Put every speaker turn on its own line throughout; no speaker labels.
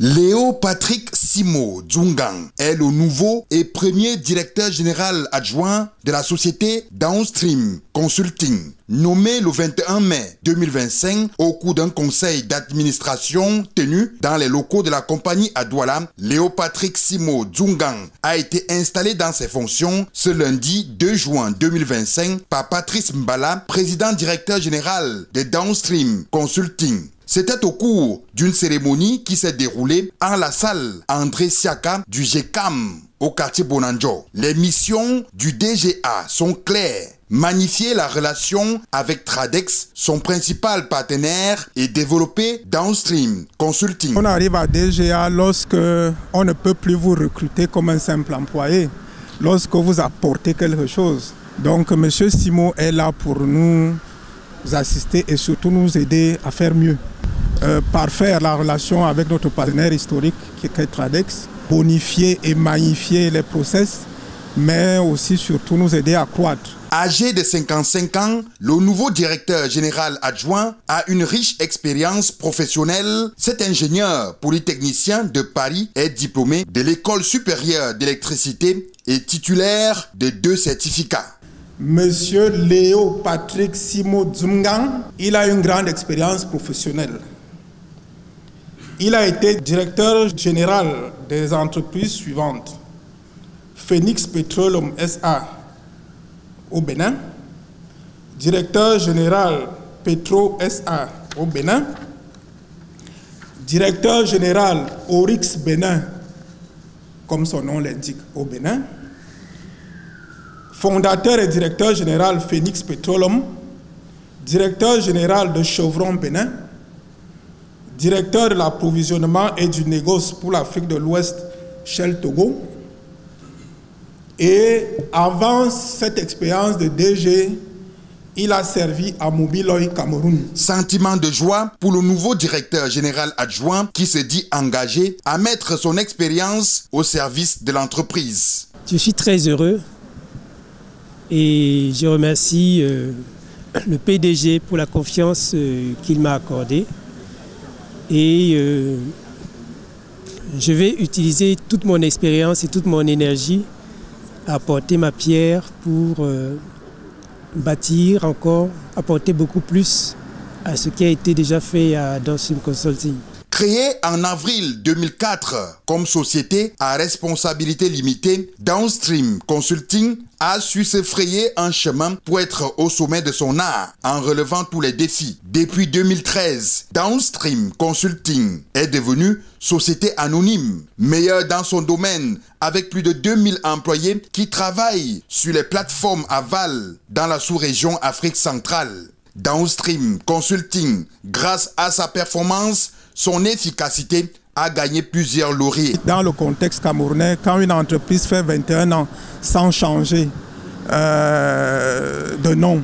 Léo Patrick Simo Dzungang est le nouveau et premier directeur général adjoint de la société Downstream Consulting, nommé le 21 mai 2025 au cours d'un conseil d'administration tenu dans les locaux de la compagnie à Douala. Léo Patrick Simo Dzungang a été installé dans ses fonctions ce lundi 2 juin 2025 par Patrice Mbala, président directeur général de Downstream Consulting. C'était au cours d'une cérémonie qui s'est déroulée en la salle André Siaka du GECAM au quartier Bonanjo. Les missions du DGA sont claires. Magnifier la relation avec Tradex, son principal partenaire, et développer Downstream Consulting.
On arrive à DGA lorsque on ne peut plus vous recruter comme un simple employé, lorsque vous apportez quelque chose. Donc M. Simo est là pour nous assister et surtout nous aider à faire mieux. Parfaire la relation avec notre partenaire historique qui est Tradex, bonifier et magnifier les process, mais aussi surtout nous aider à croître.
Âgé de 55 ans, le nouveau directeur général adjoint a une riche expérience professionnelle. Cet ingénieur polytechnicien de Paris est diplômé de l'École supérieure d'électricité et titulaire de 2 certificats.
Monsieur Léo Patrick Simo Dzungang, il a une grande expérience professionnelle. Il a été directeur général des entreprises suivantes. Phoenix Petroleum SA au Bénin, directeur général Petro SA au Bénin, directeur général Oryx Bénin, comme son nom l'indique, au Bénin, fondateur et directeur général Phoenix Petroleum, directeur général de Chevron Bénin, directeur de l'approvisionnement et du négoce pour l'Afrique de l'Ouest, Shell Togo. Et avant cette expérience de DG, il a servi à Mobiloil Cameroun.
Sentiment de joie pour le nouveau directeur général adjoint qui se dit engagé à mettre son expérience au service de l'entreprise.
Je suis très heureux et je remercie le PDG pour la confiance qu'il m'a accordée. Et je vais utiliser toute mon expérience et toute mon énergie à apporter ma pierre pour bâtir encore, apporter beaucoup plus à ce qui a été déjà fait à Downstream Consulting.
Créé en avril 2004 comme société à responsabilité limitée, Downstream Consulting a su se frayer un chemin pour être au sommet de son art en relevant tous les défis. Depuis 2013, Downstream Consulting est devenue société anonyme, meilleure dans son domaine avec plus de 2000 employés qui travaillent sur les plateformes aval dans la sous-région Afrique centrale. Downstream Consulting, grâce à sa performance, son efficacité, a gagné plusieurs lauriers.
Dans le contexte camerounais, quand une entreprise fait 21 ans sans changer de nom,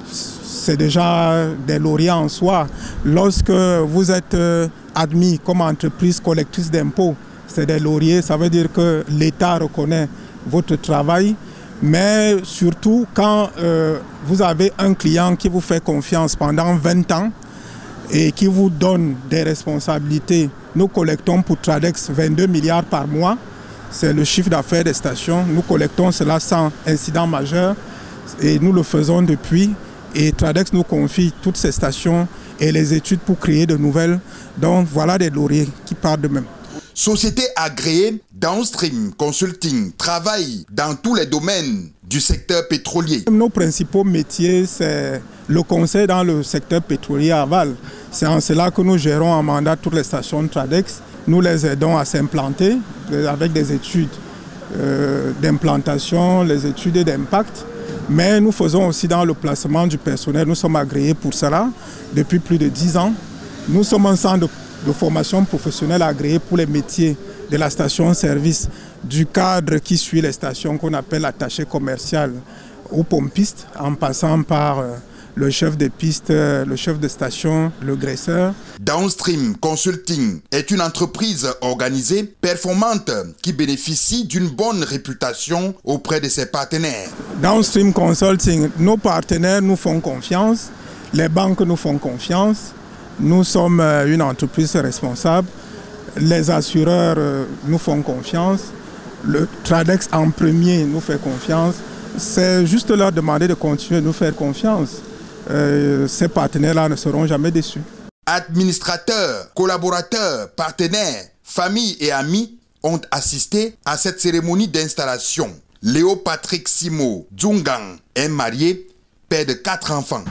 c'est déjà des lauriers en soi. Lorsque vous êtes admis comme entreprise collectrice d'impôts, c'est des lauriers, ça veut dire que l'État reconnaît votre travail. Mais surtout, quand vous avez un client qui vous fait confiance pendant 20 ans et qui vous donne des responsabilités, nous collectons pour Tradex 22 milliards par mois. C'est le chiffre d'affaires des stations. Nous collectons cela sans incident majeur et nous le faisons depuis. Et Tradex nous confie toutes ces stations et les études pour créer de nouvelles. Donc voilà des lauriers qui partent d'eux-mêmes.
Société agréée, Downstream Consulting travaille dans tous les domaines du secteur pétrolier.
Nos principaux métiers, c'est le conseil dans le secteur pétrolier aval. C'est en cela que nous gérons en mandat toutes les stations de Tradex. Nous les aidons à s'implanter avec des études d'implantation, les études d'impact. Mais nous faisons aussi dans le placement du personnel. Nous sommes agréés pour cela depuis plus de 10 ans. Nous sommes un centre de formation professionnelle agréée pour les métiers de la station-service, du cadre qui suit les stations qu'on appelle attaché commercial ou pompiste, en passant par le chef de piste, le chef de station, le graisseur.
Downstream Consulting est une entreprise organisée, performante, qui bénéficie d'une bonne réputation auprès de ses partenaires.
Downstream Consulting, nos partenaires nous font confiance, les banques nous font confiance. Nous sommes une entreprise responsable. Les assureurs nous font confiance. Le Tradex en premier nous fait confiance. C'est juste leur demander de continuer de nous faire confiance. Ces partenaires-là ne seront jamais déçus.
Administrateurs, collaborateurs, partenaires, familles et amis ont assisté à cette cérémonie d'installation. Léo Patrick Simo Dzungang est marié, père de 4 enfants.